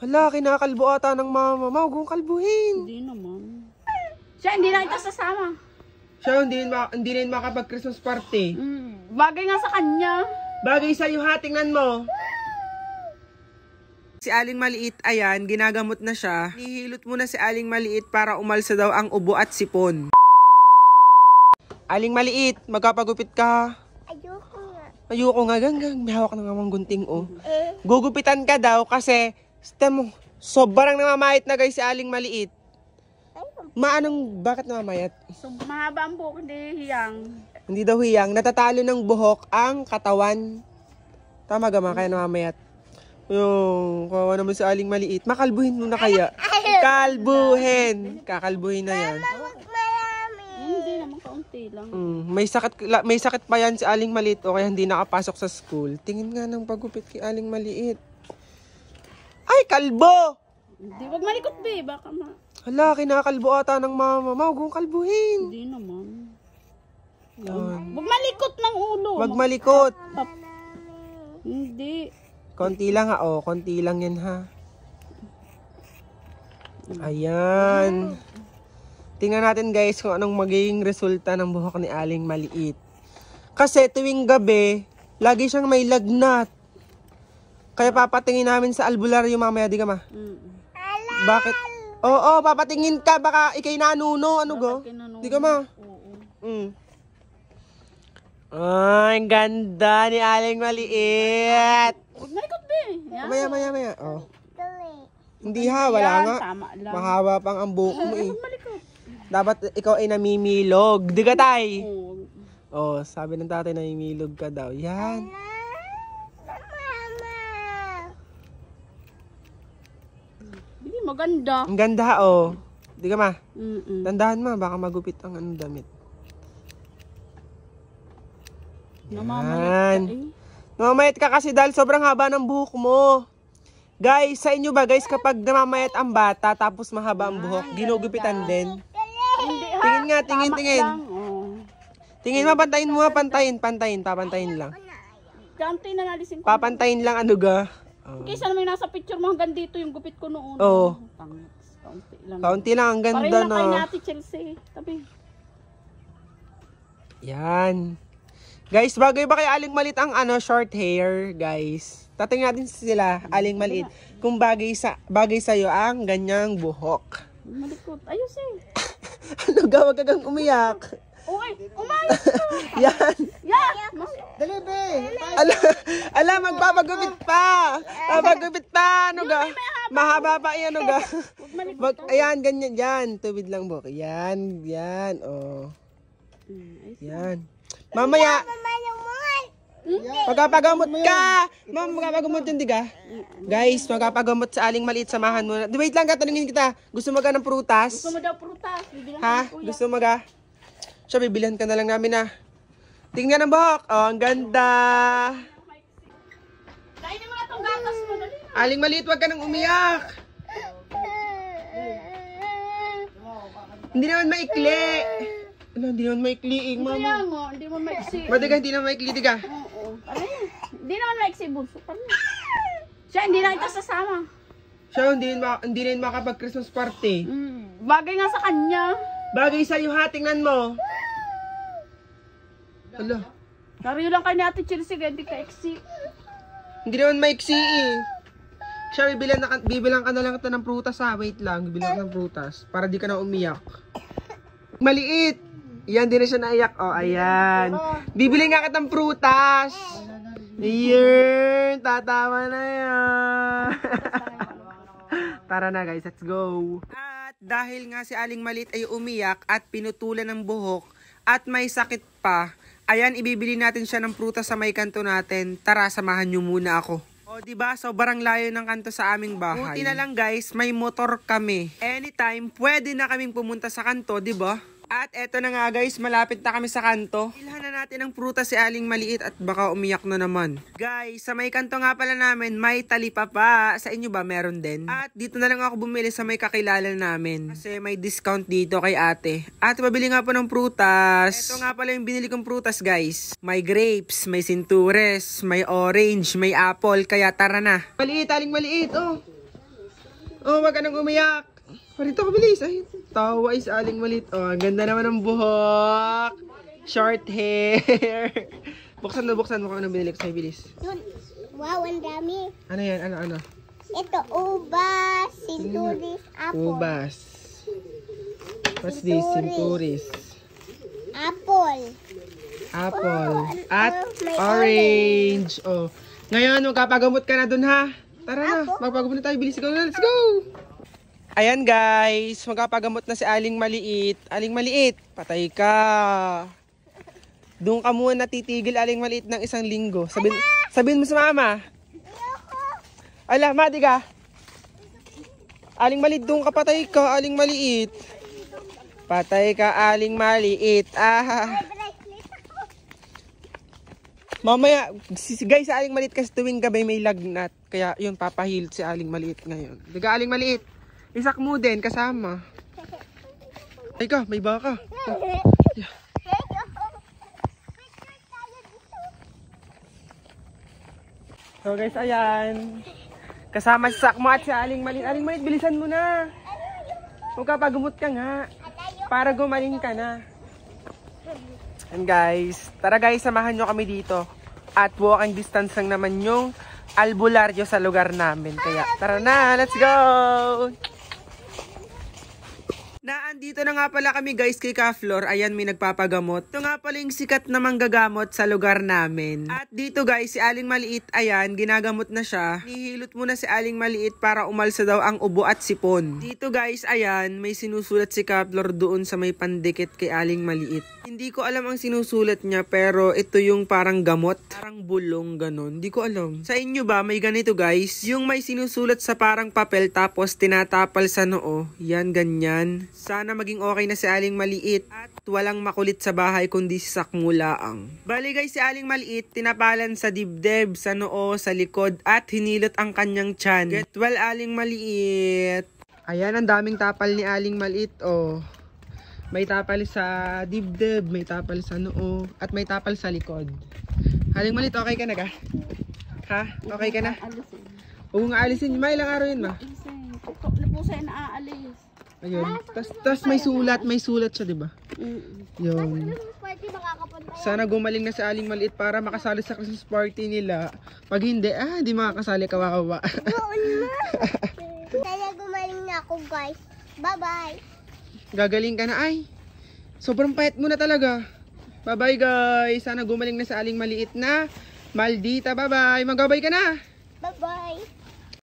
Hala, kinakalbo ata ng mama. Huwag kong kalbuhin. Hindi naman. Siya, hindi na kita sasama. Siya, hindi rin makapag-Christmas party. Bagay nga sa kanya. Bagay sa'yo ha, tingnan mo. Si Aling Maliit, ayan, ginagamot na siya. Nihilot muna si Aling Maliit para umalsa daw ang ubo at sipon. Aling Maliit, magkapagupit ka. Ayoko nga. Ayoko nga, ganggang. May hawak na nga gunting, oh. Gugupitan ka daw kasi, mo, sobrang namamayat na guys si Aling Maliit. Bakit namamayat? So, mahaba ang buhok, hindi hiyang. Hindi daw hiyang. Natatalo ng buhok ang katawan. Tama gama, kaya namamayat. Yung, kawawa naman si Aling Maliit. Makalbuhin mo na kaya. Kalbuhin. Kakalbuhin na yan. Hindi naman, kaunti lang. May sakit pa yan si Aling Maliit o kaya hindi nakapasok sa school. Tingin nga ng pagupit kay Aling Maliit. Ay, kalbo! Hindi, wag malikot, be. Baka Hala, kinakalbo ata ng mama. Huwag kong kalbuhin. Hindi naman. Yan. Wag malikot ng ulo. Wag malikot. Hindi. Konti lang ha, oh. Konti lang yan ha. Ayan. Tingnan natin guys kung anong magiging resulta ng buhok ni Aling Maliit. Kasi tuwing gabi, lagi siyang may lagnat. Kaya papatingin namin sa albularyo mamaya, di ka ma? Bakit? Oo, papatingin ka, baka ikay nanuno, ano go? Di ka ma? Oo. Ay, ang ganda ni Aling Maliit. Huwag malikot, be. Maya. Oh. Hindi ha, wala nga. Mahaba pang ang buhok mo eh. Dapat ikaw ay namimilog. Di ka tay? Oh, sabi ng tatay namimilog ka daw. Yan. Maganda. Ang ganda oh. Di ka ma? Dandahan ma, baka magupit ang anong damit. Yan. Namamayat ka kasi dahil sobrang haba ng buhok mo. Guys, sa inyo ba guys kapag namamayat ang bata tapos mahaba ang buhok, ginugupitan din? Tingin nga, tingin. Tingin ma, pantayin mo ha, papantayin lang. Kanti na nalisin ko. Papantayin lang ano ga. Kaysa naman nasa picture mo hanggang dito yung gupit ko noon. Oo. Kaunti lang. Kaunti lang, ang ganda na. na. Pareho lang kay Chelsea. Tabi. Yan. Guys, bagay ba kay Aling Maliit ang short hair, guys? Tatingin natin sila, Aling Maliit, kung bagay sa'yo ang ganyang buhok. Malikot. Ayos eh. Ano ga, wag kagang umiyak. Okay, umayos ka. Yan. Dali, be. Ala, magpapagupit pa. Papagupit pa. Ano ga? Mahaba pa yan, ano ga? Ayan, ganyan. Yan. Tuwid lang buhok. Yan. Oh. Yan. Mamaya. Magpapagamot ka. Magpapagamot yun, di ka? Guys, magpapagamot sa Aling Maliit. Samahan mo na. Wait lang, katanungin kita. Gusto mo ka ng prutas? Gusto mo daw prutas. Ha? Gusto mo ka? Siya, bibilihan ka na lang namin na. Tingnan ang buhok. Oh, ang ganda. Kainin mo na itong gatas mo. Dali na. Aling Maliit, wag ka nang umiyak. Hindi naman maikli. Ano, hindi naman maikli, mama. Kaya nga, hindi mo maiksi. Madiga, hindi naman maikli, diga. Oo. Hindi naman maiksi, bunso. Siya, hindi na kita sasama. Siya, hindi rin makapag-Christmas party. Bagay nga sa kanya. Bagay sa'yo ha, tingnan mo. Hala. Nariyo lang kayo ni Ate Chelsea, kaya hindi ka iksi. Hindi naman maiksi eh. Siya, bibilang ka na lang ito ng prutas ha. Wait lang, bibilang ka ng prutas. Para di ka na umiyak. Maliit. Yan, di na siya naiyak. Oh, ayan. Bibili nga kita ng prutas. Ayan, tatawa na yan. Tara na guys, let's go. At dahil nga si Aling Maliit ay umiyak at pinutulan ng buhok at may sakit pa, ayan, ibibili natin siya ng prutas sa may kanto natin. Tara, samahan nyo muna ako. O, diba? Sobrang layo ng kanto sa aming bahay. Buti na lang guys, may motor kami. Anytime, pwede na kaming pumunta sa kanto, diba? At eto na nga guys, malapit na kami sa kanto. Ilhan na natin ng prutas si Aling Maliit at baka umiyak na naman. Guys, sa may kanto nga pala namin, may talipapa. Sa inyo ba meron din? At dito na lang ako bumili sa may kakilala namin. Kasi may discount dito kay ate. At pabili nga po ng prutas. Eto nga pala yung binili kong prutas guys. May grapes, may sintures, may orange, may apple. Kaya tara na. Maliit, Aling Maliit, oh. Oh, wag ka nang umiyak. Parito ka, bilis. Ay, tawa is aling maliit. Oh, ang ganda naman ng buhok. Short hair. Buksan mo kung ano binili ko sa'yo, bilis. Yun. Wow, ang dami. Ano yan? Ano? Ito, ubas, sinturis, apple. Ubas. What's this? Sinturis. Apple. Apple. Oh, At may orange. Oh. Ngayon, magpapagamot ka na dun, ha? Tara na, magpapagamot na tayo. Bilis, go na. Let's go! Ayan, guys. Magpapagamot na si Aling Maliit. Aling Maliit, patay ka. Doon ka muna titigil, Aling Maliit, ng 1 linggo. Sabihin mo sa mama. Ala, madi ka. Aling Maliit, doon ka, patay ka, Aling Maliit. Patay ka, Aling Maliit. Mamaya, guys, sa Aling Maliit kasi tuwing gabi may lagnat. Kaya yun, papahil si Aling Maliit ngayon. Diga, Aling Maliit. Isak mo din, kasama. Ay ka, may baka. Yeah. So guys, ayan. Kasama si Sakmo at si Aling Maliit. Aling Maliit, bilisan mo na. Huwag ka pagumot ka nga. Para gumaling ka na. And guys, tara guys, samahan nyo kami dito. At walking distance lang naman yung albularyo sa lugar namin. Kaya tara na, let's go! Naandito na nga pala kami guys kay Ka-Flor. Ayan, may nagpapagamot. Ito nga pala yung sikat na manggagamot sa lugar namin. At dito guys, si Aling Maliit, ayan, ginagamot na siya. Nihilot muna si Aling Maliit para umalsa daw ang ubo at sipon. Dito guys, ayan, may sinusulat si Ka-Flor doon sa may pandikit kay Aling Maliit. Hindi ko alam ang sinusulat niya, pero ito yung parang gamot. Parang bulong, ganun. Hindi ko alam. Sa inyo ba, may ganito guys? Yung may sinusulat sa parang papel tapos tinatapal sa noo. Yan, ganyan. Sana maging okay na si Aling Maliit at walang makulit sa bahay kundi si Sakmo laang. Bali guys, si Aling Maliit tinapalan sa dibdib, sa noo, sa likod at hinilot ang kanyang tiyan. Get well, Aling Maliit. Ayan, ang daming tapal ni Aling Maliit, oh. May tapal sa dibdib, may tapal sa noo, at may tapal sa likod. Aling Maliit, okay ka na ka? Ha? Okay ka na? Oo nga, alisin. May ilang araw yun, ma? Napusa na aalis. Ayun. Tapos may sulat siya, di ba? Yun. Sana gumaling na si Aling Maliit para makasali sa Christmas party nila. Pag hindi, hindi makakasali, kawawa. Sana gumaling na ako, guys. Bye-bye. Gagaling ka na, ay. Sobrang payat mo na talaga. Bye-bye, guys. Sana gumaling na si Aling Maliit na. Maldita, bye-bye. Mag-bye ka na. Bye-bye.